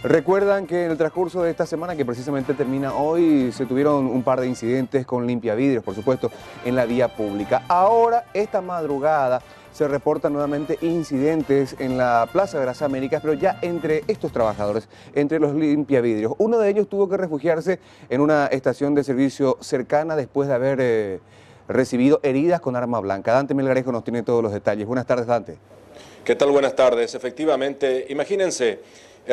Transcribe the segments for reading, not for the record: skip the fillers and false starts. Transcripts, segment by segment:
Recuerdan que en el transcurso de esta semana, que precisamente termina hoy, se tuvieron un par de incidentes con limpiavidrios, por supuesto, en la vía pública. Ahora, esta madrugada, se reportan nuevamente incidentes en la Plaza de las Américas, pero ya entre estos trabajadores, entre los limpiavidrios. Uno de ellos tuvo que refugiarse en una estación de servicio cercana después de haber recibido heridas con arma blanca. Dante Melgarejo nos tiene todos los detalles. Buenas tardes, Dante. ¿Qué tal? Buenas tardes. Efectivamente, imagínense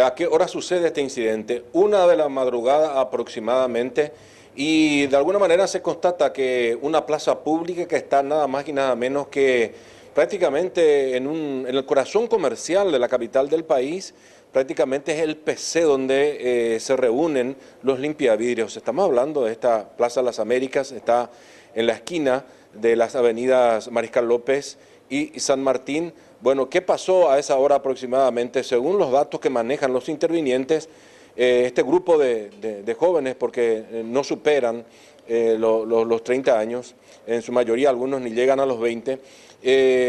a qué hora sucede este incidente. 1 de la madrugada aproximadamente, y de alguna manera se constata que una plaza pública que está nada más y nada menos que prácticamente en el corazón comercial de la capital del país, prácticamente es el PC donde se reúnen los limpiavidrios. Estamos hablando de esta Plaza de las Américas, está en la esquina de las avenidas Mariscal López y San Martín. Bueno, ¿qué pasó a esa hora aproximadamente? Según los datos que manejan los intervinientes, este grupo de jóvenes, porque no superan los 30 años, en su mayoría algunos ni llegan a los 20,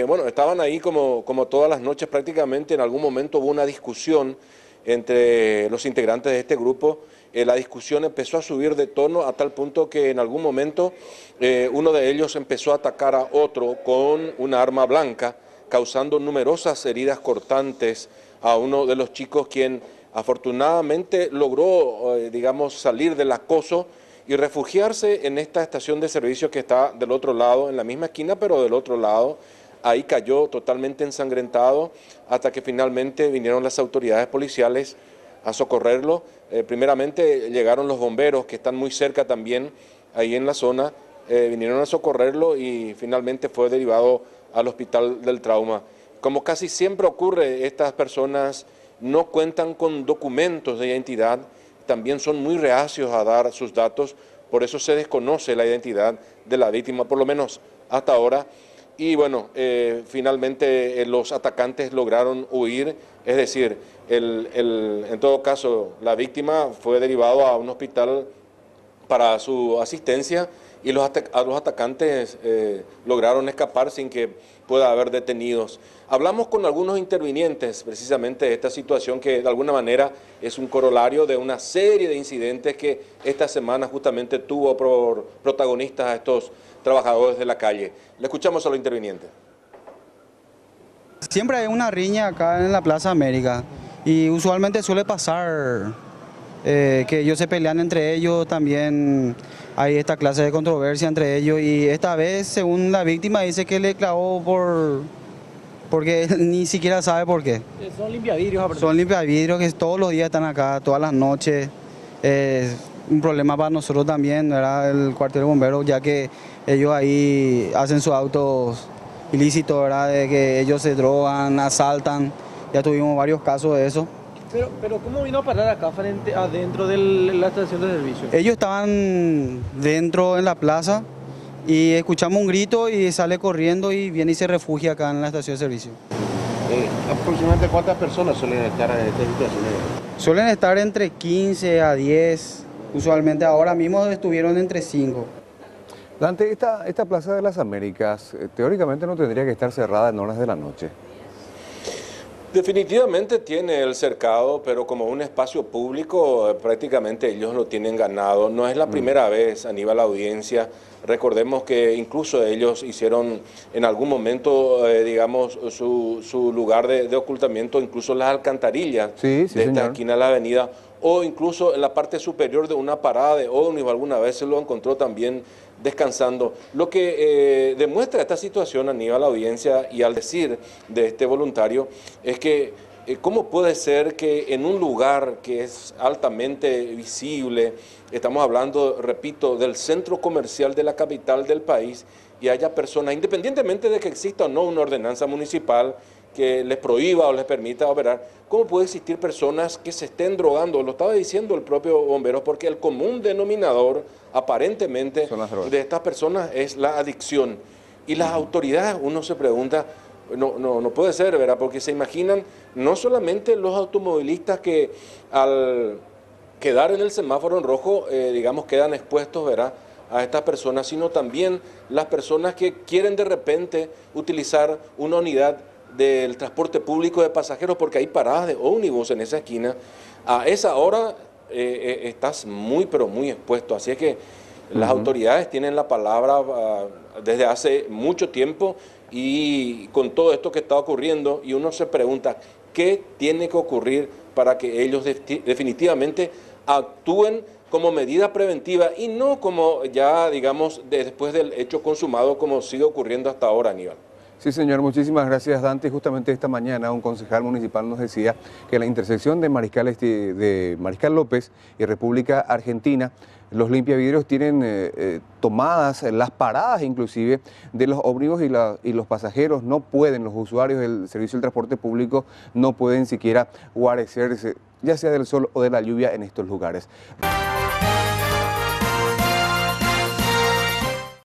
bueno, estaban ahí como todas las noches prácticamente. En algún momento hubo una discusión entre los integrantes de este grupo. La discusión empezó a subir de tono a tal punto que en algún momento uno de ellos empezó a atacar a otro con una arma blanca, causando numerosas heridas cortantes a uno de los chicos, quien afortunadamente logró, digamos, salir del acoso y refugiarse en esta estación de servicio que está del otro lado, en la misma esquina, pero del otro lado. Ahí cayó totalmente ensangrentado hasta que finalmente vinieron las autoridades policiales a socorrerlo. Primeramente llegaron los bomberos, que están muy cerca también, ahí en la zona, vinieron a socorrerlo y finalmente fue derivado al Hospital del Trauma. Como casi siempre ocurre, estas personas no cuentan con documentos de identidad, también son muy reacios a dar sus datos, por eso se desconoce la identidad de la víctima, por lo menos hasta ahora. Y bueno, finalmente los atacantes lograron huir, es decir, en todo caso la víctima fue derivado a un hospital para su asistencia y los atacantes lograron escapar sin que pueda haber detenidos. Hablamos con algunos intervinientes precisamente de esta situación, que de alguna manera es un corolario de una serie de incidentes que esta semana justamente tuvo por protagonistas a estos trabajadores de la calle. Le escuchamos a los intervinientes. Siempre hay una riña acá en la Plaza América y usualmente suele pasar que ellos se pelean entre ellos, también hay esta clase de controversia entre ellos, y esta vez, según la víctima, dice que le clavó porque ni siquiera sabe por qué. Son limpiavidrios. Son limpiavidrios que todos los días están acá, todas las noches. Es un problema para nosotros también, ¿verdad? El cuartel de bomberos, ya que ellos ahí hacen sus autos ilícitos, ¿verdad? De que ellos se drogan, asaltan. Ya tuvimos varios casos de eso. Pero ¿cómo vino a parar acá adentro de la estación de servicio? Ellos estaban dentro en la plaza y escuchamos un grito y sale corriendo y viene y se refugia acá en la estación de servicio. ¿Aproximadamente cuántas personas suelen estar en esta situación? Suelen estar entre 15 a 10, usualmente ahora mismo estuvieron entre 5. Dante, esta Plaza de las Américas teóricamente no tendría que estar cerrada en horas de la noche. Definitivamente tiene el cercado, pero como un espacio público prácticamente ellos lo tienen ganado. No es la primera vez, Aníbal, Audiencia. Recordemos que incluso ellos hicieron en algún momento, digamos, su lugar de ocultamiento, incluso las alcantarillas de esta esquina de la avenida, o incluso en la parte superior de una parada de ómnibus. Alguna vez se lo encontró también descansando. Lo que demuestra esta situación, Aníbal, Audiencia, y al decir de este voluntario, es que ¿cómo puede ser que en un lugar que es altamente visible, estamos hablando, repito, del centro comercial de la capital del país, y haya personas, independientemente de que exista o no una ordenanza municipal que les prohíba o les permita operar, cómo puede existir personas que se estén drogando? Lo estaba diciendo el propio bombero, porque el común denominador aparentemente de estas personas es la adicción. Y las autoridades, uno se pregunta, no puede ser, ¿verdad? Porque se imaginan no solamente los automovilistas que al quedar en el semáforo en rojo, digamos, quedan expuestos, ¿verdad?, a estas personas, sino también las personas que quieren de repente utilizar una unidad del transporte público de pasajeros, porque hay paradas de ómnibus en esa esquina. A esa hora estás muy, pero muy expuesto. Así es que las autoridades tienen la palabra desde hace mucho tiempo y con todo esto que está ocurriendo, y uno se pregunta, ¿qué tiene que ocurrir para que ellos definitivamente actúen como medida preventiva y no como ya, digamos, después del hecho consumado, como sigue ocurriendo hasta ahora, Aníbal? Sí, señor, muchísimas gracias, Dante. Justamente esta mañana un concejal municipal nos decía que en la intersección de Mariscal López y República Argentina, los limpiavidrios tienen tomadas las paradas inclusive de los ómnibus y los pasajeros no pueden, los usuarios del servicio del transporte público no pueden siquiera guarecerse, ya sea del sol o de la lluvia en estos lugares.